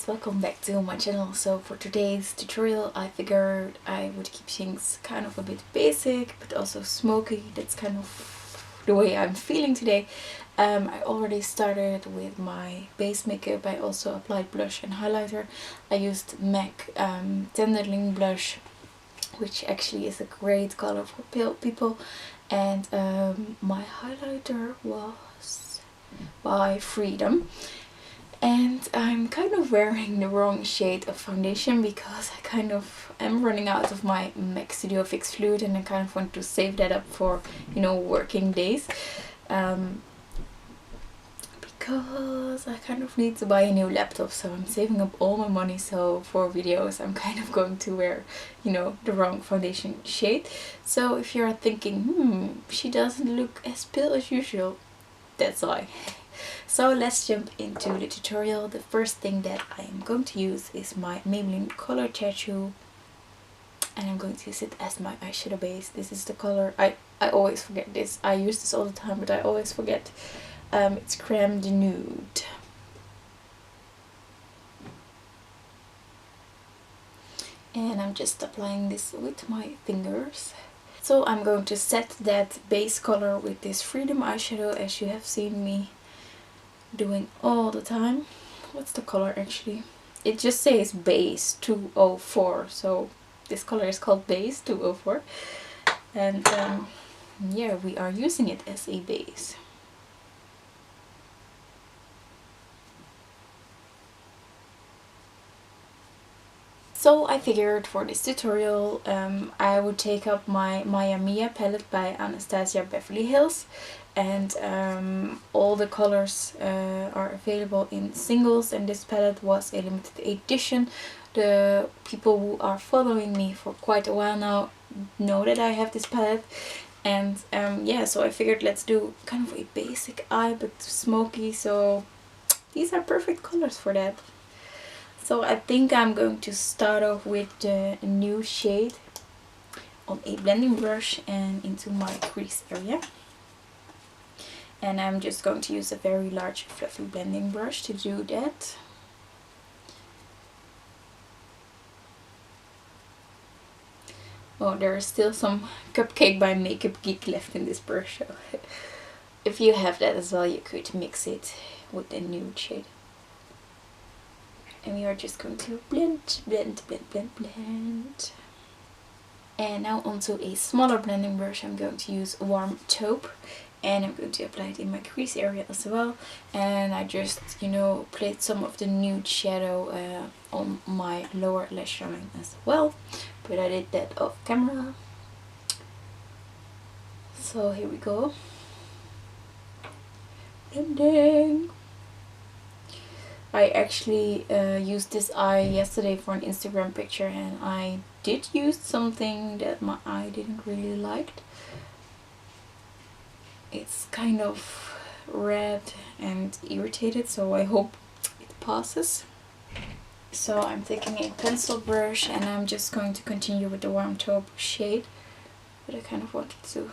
welcome back to my channel. So for today's tutorial I figured I would keep things kind of a bit basic but also smoky. That's kind of the way I'm feeling today. I already started with my base makeup. I also applied blush and highlighter. I used MAC Tenderling blush, which actually is a great color for pale people, and my highlighter was by Freedom. And I'm kind of wearing the wrong shade of foundation because I kind of am running out of my MAC Studio Fix Fluid, and I kind of want to save that up for, you know, working days. Because I kind of need to buy a new laptop, so I'm saving up all my money. So for videos I'm kind of going to wear, you know, the wrong foundation shade. So if you're thinking, she doesn't look as pale as usual, that's why. So let's jump into the tutorial. The first thing that I am going to use is my Maybelline Color Tattoo, and I'm going to use it as my eyeshadow base. This is the color, I always forget this. I use this all the time but I always forget. It's Creme de Nude. And I'm just applying this with my fingers. So I'm going to set that base color with this Freedom eyeshadow, as you have seen me doing all the time. What's the color actually? It just says base 204, so this color is called base 204. And yeah, we are using it as a base. So I figured for this tutorial I would take up my Maya Mia palette by Anastasia Beverly Hills, and all the colors are available in singles, and this palette was a limited edition. The people who are following me for quite a while now know that I have this palette, and yeah, so I figured let's do kind of a basic eye but smoky, so these are perfect colors for that. So I think I'm going to start off with the new shade on a blending brush and into my crease area. And I'm just going to use a very large fluffy blending brush to do that. Oh, there is still some Cupcake by Makeup Geek left in this brush. So if you have that as well, you could mix it with the nude shade. And we are just going to blend, blend, blend, blend, blend. And now onto a smaller blending brush, I'm going to use Warm Taupe. And I'm going to apply it in my crease area as well. And I just, you know, played some of the nude shadow on my lower lash line as well. But I did that off camera. So here we go. Blending. I actually used this eye yesterday for an Instagram picture, and I did use something that my eye didn't really like. It's kind of red and irritated, so I hope it passes. So I'm taking a pencil brush and I'm just going to continue with the Warm Taupe shade, but I kind of wanted to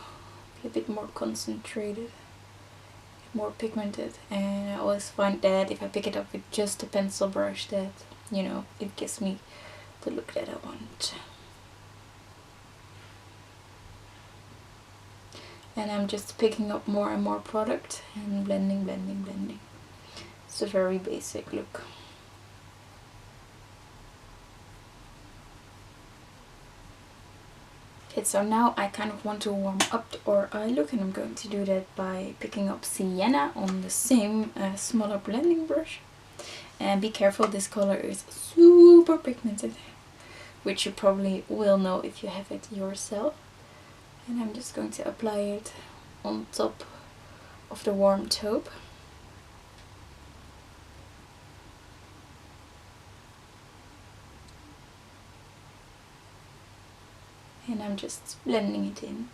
be a bit more concentrated, more pigmented, and I always find that if I pick it up with just a pencil brush that, you know, it gives me the look that I want. And I'm just picking up more and more product and blending, blending, blending. It's a very basic look. Okay, so now I kind of want to warm up our eye look, and I'm going to do that by picking up Sienna on the same smaller blending brush. And be careful, this color is super pigmented, which you probably will know if you have it yourself. And I'm just going to apply it on top of the Warm Taupe. And I'm just blending it in.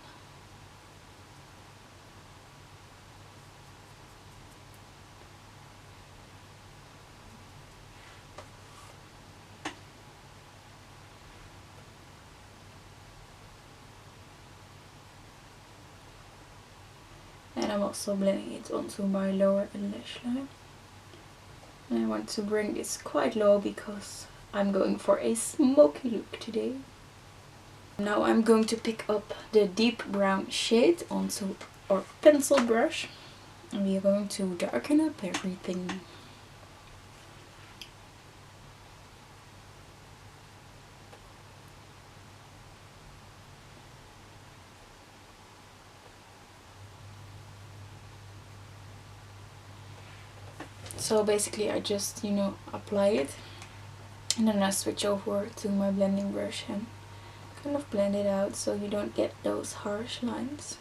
And I'm also blending it onto my lower lash line. And I want to bring this quite low because I'm going for a smoky look today. Now I'm going to pick up the deep brown shade onto our pencil brush. And we are going to darken up everything. So basically I just, apply it. And then I switch over to my blending brush and kind of blend it out so you don't get those harsh lines.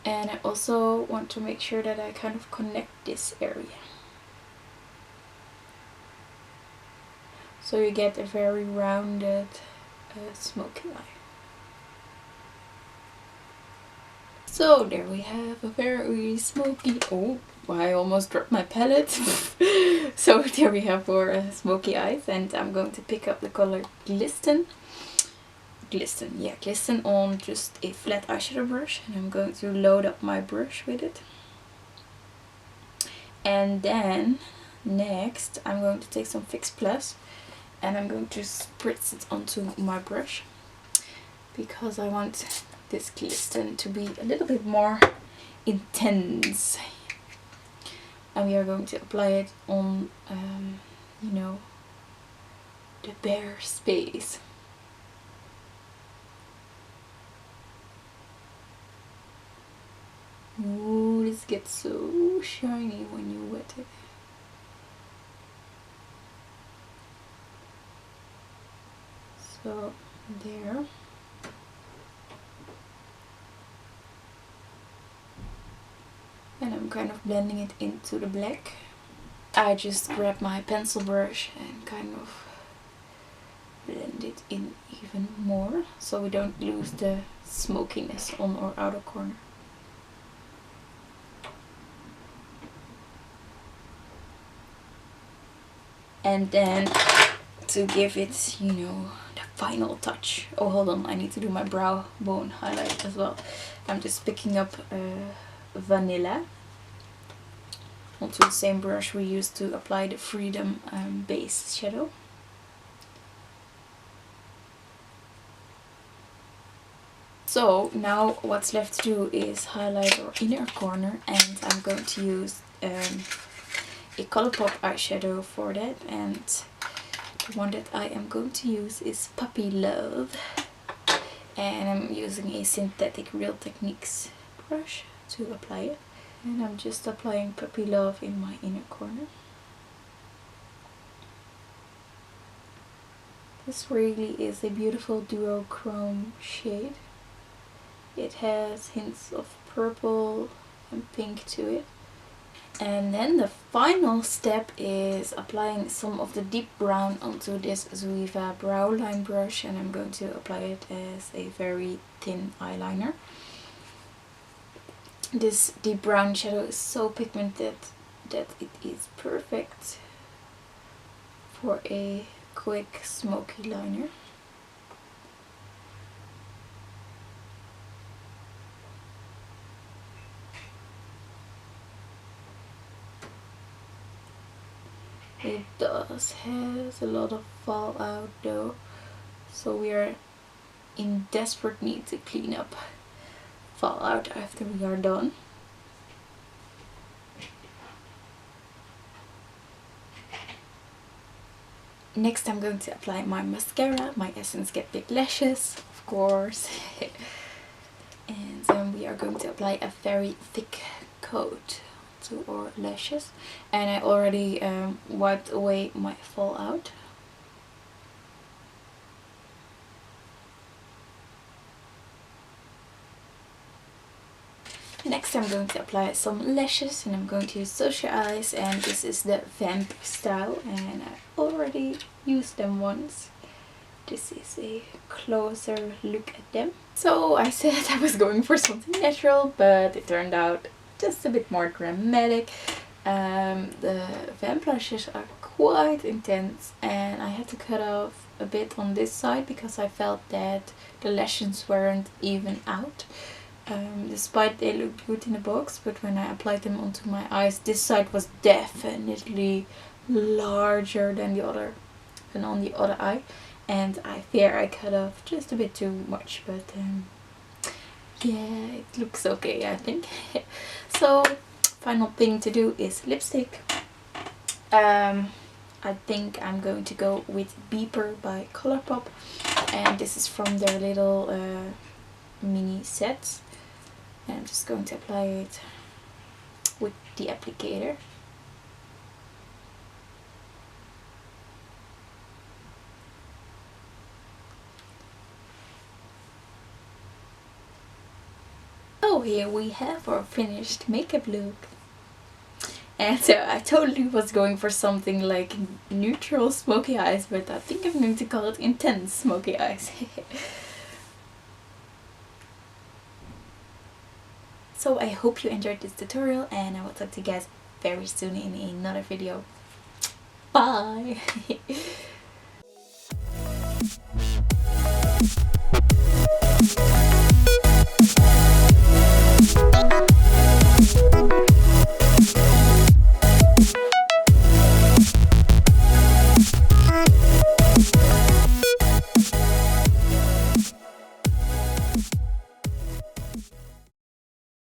And I also want to make sure that I kind of connect this area. So you get a very rounded smoky eye. So there we have a very smoky, oh, I almost dropped my palette. So there we have our smoky eyes, and I'm going to pick up the color Glisten on just a flat eyeshadow brush, and I'm going to load up my brush with it. And then next I'm going to take some Fix Plus and I'm going to spritz it onto my brush because I want this glisten to be a little bit more intense. And we are going to apply it on the bare space. Ooh, this gets so shiny when you wet it. So there. And I'm kind of blending it into the black. I just grab my pencil brush and kind of blend it in even more so we don't lose the smokiness on our outer corner. And then to give it, the final touch. Oh, hold on, I need to do my brow bone highlight as well. I'm just picking up Vanilla onto the same brush we used to apply the Freedom base shadow. So now what's left to do is highlight our inner corner, and I'm going to use a Colourpop eyeshadow for that, and the one that I am going to use is Puppy Love, and I'm using a synthetic Real Techniques brush to apply it, and I'm just applying Puppy Love in my inner corner. This really is a beautiful duochrome shade. It has hints of purple and pink to it. And then the final step is applying some of the deep brown onto this Zoeva brow line brush, and I'm going to apply it as a very thin eyeliner. This deep brown shadow is so pigmented that it is perfect for a quick smoky liner. It does has a lot of fallout though, so we are in desperate need to clean up fallout after we are done. Next I'm going to apply my mascara, my Essence Get Big Lashes, of course. And then we are going to apply a very thick coat to our lashes, and I already wiped away my fallout. Next I'm going to apply some lashes, and I'm going to use Socialeyes, and this is the Vamp style, and I already used them once. This is a closer look at them. So I said I was going for something natural, but it turned out just a bit more dramatic. The vamp lashes are quite intense, and I had to cut off a bit on this side because I felt that the lashes weren't even out. Despite they looked good in the box, but when I applied them onto my eyes, this side was definitely larger than the other, than on the other eye, and I fear I cut off just a bit too much, but yeah, it looks okay, I think. So final thing to do is lipstick. I think I'm going to go with Beeper by Colourpop, and this is from their little mini sets, and I'm just going to apply it with the applicator. So here we have our finished makeup look. And so I totally was going for something like neutral smoky eyes, but I think I'm going to call it intense smoky eyes. So I hope you enjoyed this tutorial, and I will talk to you guys very soon in another video. Bye!